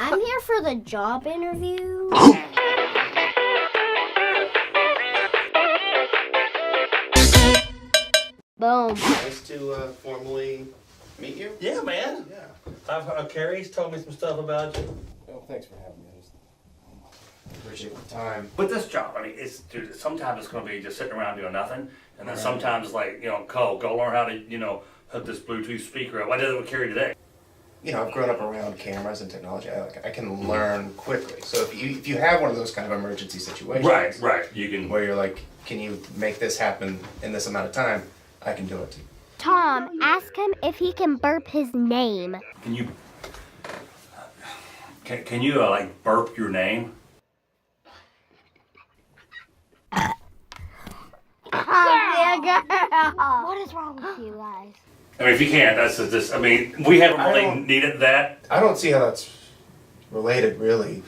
I'm here for the job interview. Boom. Nice to formally meet you. Yeah, man. Yeah. Carrie's told me some stuff about you. Well, thanks for having me. I just appreciate the time. With this job, I mean, dude, sometimes it's going to be just sitting around doing nothing, and then sometimes it's like, Cole, go learn how to, hook this Bluetooth speaker up. I did it with Carrie today. I've grown up around cameras and technology. I can learn quickly. So if you have one of those kind of emergency situations, Right, you can. where you're like, can you make this happen in this amount of time? I can do it. Tom, ask him if he can burp his name. Can you? Can you like burp your name? What is wrong with you guys? I mean, if you can't, that's just. I mean, we haven't really needed that. I don't see how that's related, really.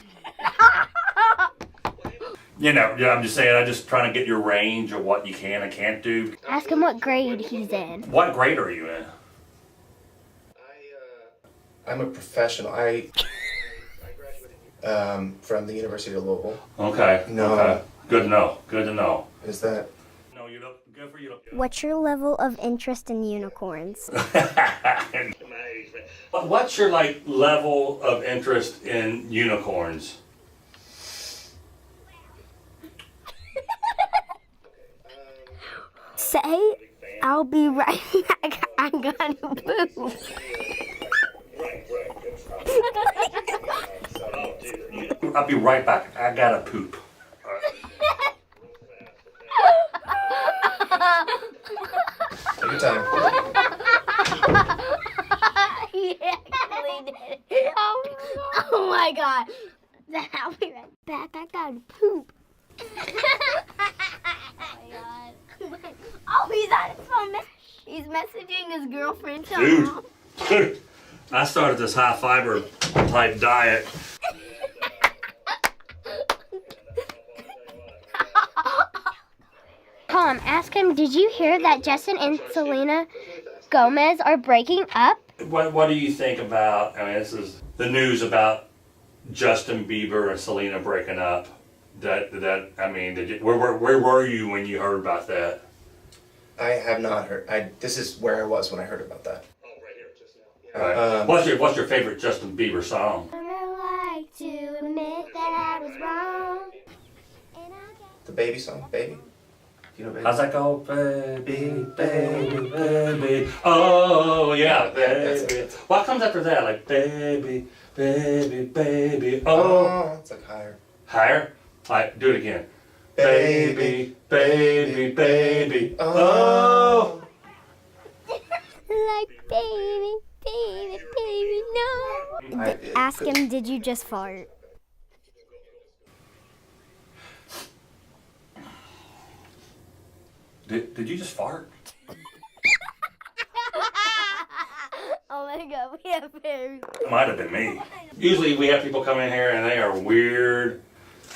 I'm just saying. I'm just trying to get your range of what you can and can't do. Ask him what grade he's in. What grade are you in? I'm a professional. I from the University of Louisville. Okay. No. Okay. Good to know. Good to know. Is that? No, you don't. Good for you. What's your level of interest in unicorns? What's your level of interest in unicorns? Say, I'll be right back. I'm gonna poop. I'll be right back. I gotta poop. Take your time. He actually did it. Oh my god. I'll be right back. I gotta poop. Oh, he's on his phone. He's messaging his girlfriend. Dude, I started this high fiber type diet. Tom, ask him, did you hear that Justin and Selena Gomez are breaking up? What do you think about, this is the news about Justin Bieber and Selena breaking up. Where were you when you heard about that? I have not heard. This is where I was when I heard about that. Oh, right here, just now. Right. What's your favorite Justin Bieber song? I like to admit that I was wrong. The Baby song, Baby. Do you know Baby? How's that go? Baby, baby, baby. Oh, yeah, baby. What comes after that? Like, baby, baby, baby. Oh. It's like higher. Higher? All right, do it again. Baby, baby, baby. Oh. Like baby, baby, baby, no. Ask him, did you just fart? Did you just fart? Oh my god, we have very... Might have been me. Usually we have people come in here and they are weird,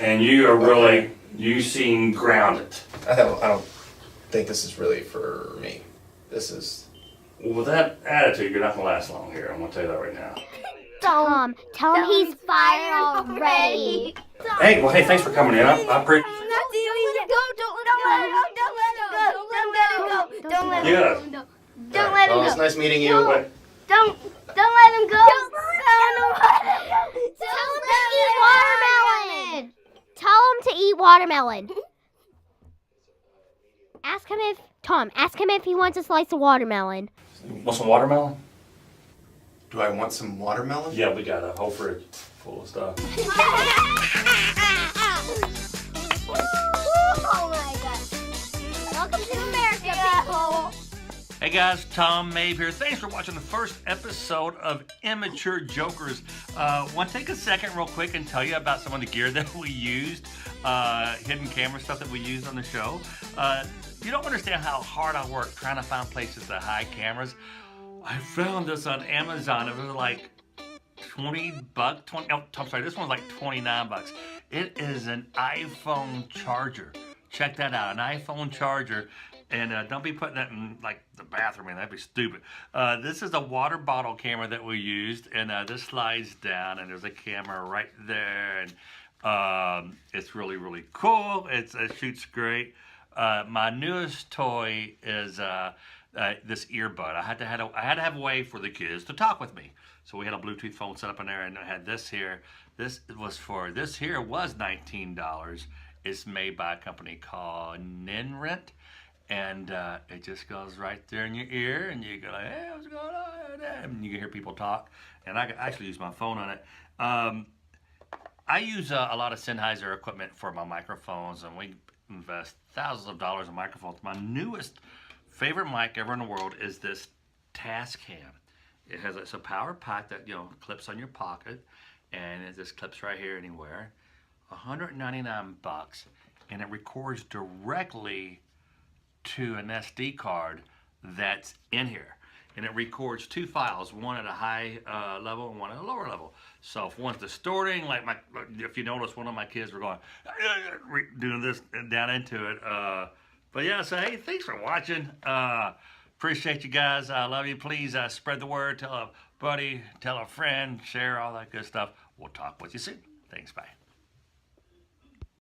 and you are really, you seem grounded. I don't think this is really for me. This is... Well, with that attitude, you're not going to last long here. I'm going to tell you that right now. Tom, tell him he's fired already. Hey, thanks for coming in. I appreciate it. Don't let him Yeah. go. Don't let him Well, it's go. nice meeting you. Wait. Don't let him go. Tell him to eat watermelon. Tell him to eat watermelon. Ask him if he wants a slice of watermelon. Want some watermelon? Do I want some watermelon? Yeah, we got a whole fridge full of stuff. Oh my god. Welcome to America, people. Hey guys, Tom Mabe here. Thanks for watching the first episode of Immature Jokers. Want to take a second real quick and tell you about some of the gear that we used, hidden camera stuff that we used on the show. You don't understand how hard I work trying to find places to hide cameras. I found this on Amazon. It was like $20. I'm sorry, this one's like $29. It is an iPhone charger. Check that out, an iPhone charger. And don't be putting that in like the bathroom, man. That'd be stupid. This is a water bottle camera that we used, and this slides down, and there's a camera right there, and it's really, really cool. It shoots great. My newest toy is this earbud. I had to have a way for the kids to talk with me. So we had a Bluetooth phone set up in there, and I had this here. This here was $19. It's made by a company called Ninrent. And it just goes right there in your ear, and you go like, hey, what's going on? And you can hear people talk. And I can actually use my phone on it. I use a lot of Sennheiser equipment for my microphones, and we invest thousands of dollars in microphones. My newest favorite mic ever in the world is this Tascam. It has a power pack that clips on your pocket, and it just clips right here anywhere. $199, and it records directly to an SD card that's in here, and it records 2 files, one at a high level and one at a lower level. So if one's distorting, if you notice, one of my kids were going doing this down into it. But yeah, so hey, thanks for watching. Appreciate you guys. I love you. Please spread the word. Tell a buddy, tell a friend, share all that good stuff. We'll talk with you soon. Thanks. Bye.